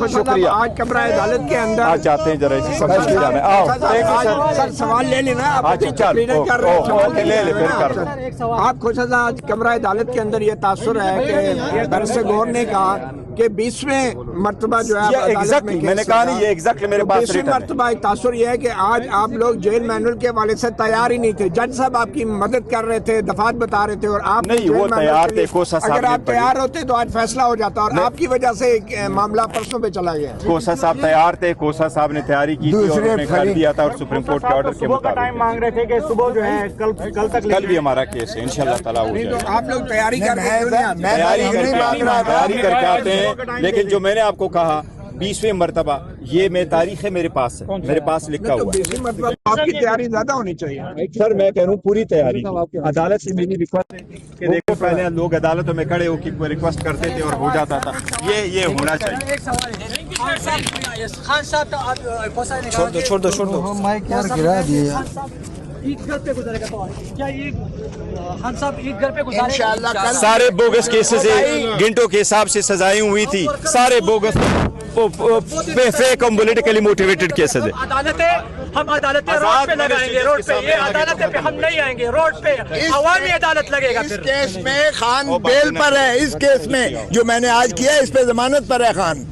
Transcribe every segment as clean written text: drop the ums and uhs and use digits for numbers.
شکریہ. آج کمرہ عدالت کے اندر آج جاتے ہیں ذرا اسی سب سلسلہ میں. آؤ سر سوال لے لینا آپ آپ خوش آج کمرہ عدالت کے اندر یہ تاثر ہے کہ برسر غور نے کہا کہ 20ویں مرتبہ جو ہے میں نے کہا نہیں یہ ایگزیکٹلی میرے پاس 20ویں مرتبہ ایک تاثر یہ ہے کہ آج آپ لوگ جیل مینول کے حوالے سے تیار ہی نہیں تھے. جج صاحب آپ کی مدد کر رہے تھے, دفعات بتا رہے تھے, اور آپ نہیں وہ تیار تھے. کوسا صاحب اگر آپ تیار ہوتے تو آج فیصلہ ہو جاتا, اور آپ کی وجہ سے معاملہ پرسوں پہ چلا گیا. کوسا صاحب تیار تھے, کوسا صاحب نے تیاری کی تھی اور انہوں نے کر دیا تھا, اور سپریم کورٹ کے آرڈر کے مطابق مانگ رہے تھے کہ صبح جو ہے کل تک کل بھی ہمارا کیس ہے انشاءاللہ تعالیٰ ہو جائے گا. آپ لوگ تیاری کر کے آتے ہیں. لیکن جو میں نے آپ کو کہا 20ویں مرتبہ یہ میں تاریخ ہے میرے پاس ہے, میرے پاس لکھا ہوا ہے. 20ویں مرتبہ آپ کی تیاری زیادہ ہونی چاہیے. سر میں کہہ رہا ہوں پوری تیاری. عدالت سے میری ریکویسٹ ہے کہ دیکھو پہلے لوگ عدالتوں میں کھڑے ہو کے ریکویسٹ کرتے تھے اور ہو جاتا تھا. یہ ہونا چاہیے. خان صاحب چھوڑ دو مائک یار گرا دیا. عید گھر پہ گزارے گا تو کیا یہ خان صاحب عید گھر پہ گزارے؟ سارے بوگس کیسز گھنٹوں کے حساب سے سزائیں ہوئی تھی. سارے بوگس فیک اور پولیٹیکلی موٹیویٹڈ کیسز ہیں. ہم عدالتیں روڈ پہ لگائیں گے, روڈ پہ. یہ عدالتیں پہ ہم نہیں آئیں گے, روڈ پہ عوامی عدالت لگے گا. اس کیس میں خان بیل پر ہے. اس کیس میں جو میں نے آج کیا اس پہ ضمانت پر ہے خان.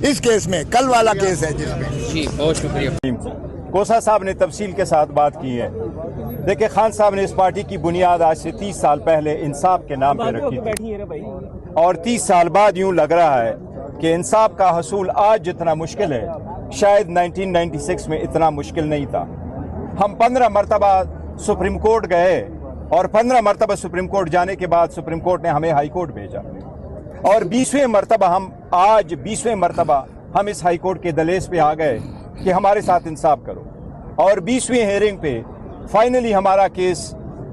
اس کیس میں کل والا کیس ہے جس میں. جی بہت شکریہ. کوسا صاحب نے تفصیل کے ساتھ بات کی ہے. دیکھیں خان صاحب نے اس پارٹی کی بنیاد آج سے 30 سال پہلے انصاف کے نام پہ رکھی تھی, اور 30 سال بعد یوں لگ رہا ہے کہ انصاف کا حصول آج جتنا مشکل ہے شاید 1996 میں اتنا مشکل نہیں تھا. ہم 15 مرتبہ سپریم کورٹ گئے, اور 15 مرتبہ سپریم کورٹ جانے کے بعد سپریم کورٹ نے ہمیں ہائی کورٹ بھیجا, اور 20ویں مرتبہ ہم اس ہائی کورٹ کے دہلیز پہ آ گئے کہ ہمارے ساتھ انصاف کرو. اور 20ویں ہیئرنگ پہ فائنلی ہمارا کیس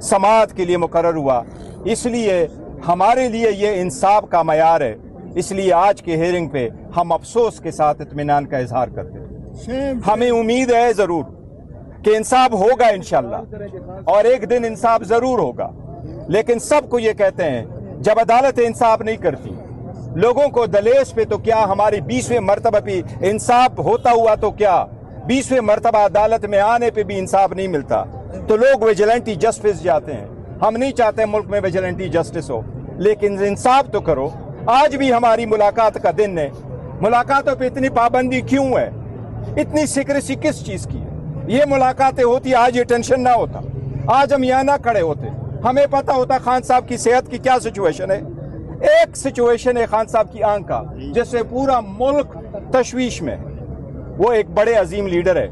سماعت کے لیے مقرر ہوا. اس لیے ہمارے لیے یہ انصاف کا معیار ہے. اس لیے آج کے ہیئرنگ پہ ہم افسوس کے ساتھ اطمینان کا اظہار کرتے ہیں. ہمیں امید ہے ضرور کہ انصاف ہوگا انشاءاللہ, اور ایک دن انصاف ضرور ہوگا. لیکن سب کو یہ کہتے ہیں جب عدالت انصاف نہیں کرتی لوگوں کو دہلیز پہ, تو کیا ہماری 20ویں مرتبہ پہ انصاف ہوتا ہوا تو کیا 20ویں مرتبہ عدالت میں آنے پہ بھی انصاف نہیں ملتا تو لوگ ویجیلنٹی جسٹس جاتے ہیں. ہم نہیں چاہتے ملک میں ویجیلنٹی جسٹس ہو, لیکن انصاف تو کرو. آج بھی ہماری ملاقات کا دن ہے. ملاقاتوں پہ اتنی پابندی کیوں ہے؟ اتنی سیکریسی کس چیز کی ہے؟ یہ ملاقاتیں ہوتی آج یہ ٹینشن نہ ہوتا, آج ہم یہاں نہ کھڑے ہوتے. ہمیں پتہ ہوتا خان صاحب کی صحت کی کیا سچویشن ہے. ایک سچویشن ہے خان صاحب کی آنکھ کا جس سے پورا ملک تشویش میں. وہ ایک بڑے عظیم لیڈر ہے,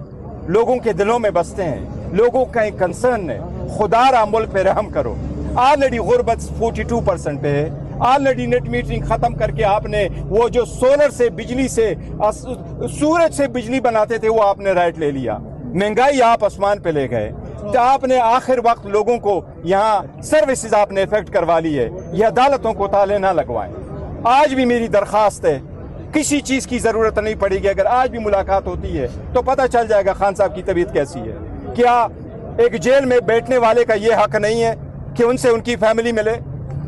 لوگوں کے دلوں میں بستے ہیں, لوگوں کا ایک کنسرن ہے. خدا را ملک پہ رحم کرو. آلریڈی غربت 42% پہ ہے. آلریڈی نیٹ میٹرنگ ختم کر کے آپ نے وہ جو سولر سے بجلی سے سورج سے بجلی بناتے تھے وہ آپ نے رائٹ لے لیا. مہنگائی آپ آسمان پہ لے گئے. آپ نے آخر وقت لوگوں کو یہاں سروسز آپ نے افیکٹ کروا لی ہے. یہ عدالتوں کو تالے نہ لگوائیں. آج بھی میری درخواست ہے, کسی چیز کی ضرورت نہیں پڑے گی. اگر آج بھی ملاقات ہوتی ہے تو پتہ چل جائے گا خان صاحب کی طبیعت کیسی ہے. کیا ایک جیل میں بیٹھنے والے کا یہ حق نہیں ہے کہ ان سے ان کی فیملی ملے,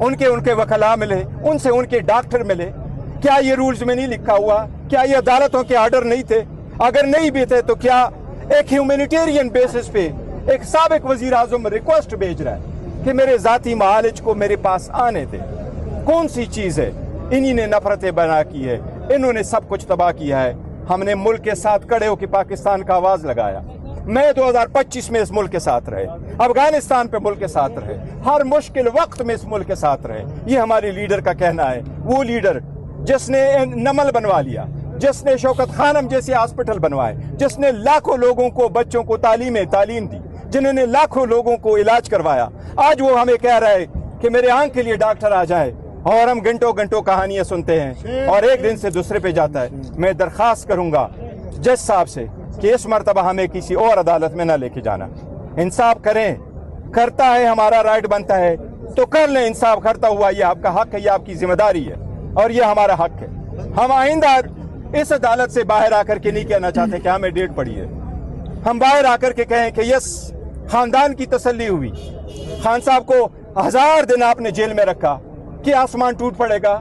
ان کے وکلاء ملے, ان سے ان کے ڈاکٹر ملے؟ کیا یہ رولز میں نہیں لکھا ہوا؟ کیا یہ عدالتوں کے آرڈر نہیں تھے؟ اگر نہیں بھی تھے تو کیا ایک ہیومینیٹیرین بیسس پہ ایک سابق وزیر اعظم ریکویسٹ بھیج رہا ہے کہ میرے ذاتی معالج کو میرے پاس آنے دے؟ کون سی چیز ہے؟ انہی نے نفرتیں بنا کی ہے, انہوں نے سب کچھ تباہ کیا ہے. ہم نے ملک کے ساتھ کھڑے ہو کے پاکستان کا آواز لگایا. میں 2025 میں اس ملک کے ساتھ رہے, افغانستان پہ ملک کے ساتھ رہے, ہر مشکل وقت میں اس ملک کے ساتھ رہے. یہ ہمارے لیڈر کا کہنا ہے. وہ لیڈر جس نے نمل بنوا لیا, جس نے شوکت خانم جیسے ہاسپٹل بنوائے, جس نے لاکھوں لوگوں کو بچوں کو تعلیم دی, جنہوں نے لاکھوں لوگوں کو علاج کروایا, آج وہ ہمیں کہہ رہا ہے کہ میرے آنکھ کے لیے ڈاکٹر آ جائے, اور ہم گھنٹوں گھنٹوں کہانیاں سنتے ہیں اور ایک دن سے دوسرے پہ جاتا ہے. میں درخواست کروں گا جج صاحب سے کہ اس مرتبہ ہمیں کسی اور عدالت میں نہ لے کے جانا. انصاف کریں, کرتا ہے ہمارا رائٹ بنتا ہے تو کر لیں. انصاف کرتا ہوا یہ آپ کا حق ہے, یہ آپ کی ذمہ داری ہے, اور یہ ہمارا حق ہے. ہم آئندہ اس عدالت سے باہر آ کر کے نہیں کہنا چاہتے کہ ہمیں ڈیٹ پڑی ہے. ہم باہر آ کر کے کہیں کہ یس خاندان کی تسلی ہوئی, خان صاحب کو 1000 دن آپ نے جیل میں رکھا, کہ آسمان ٹوٹ پڑے گا؟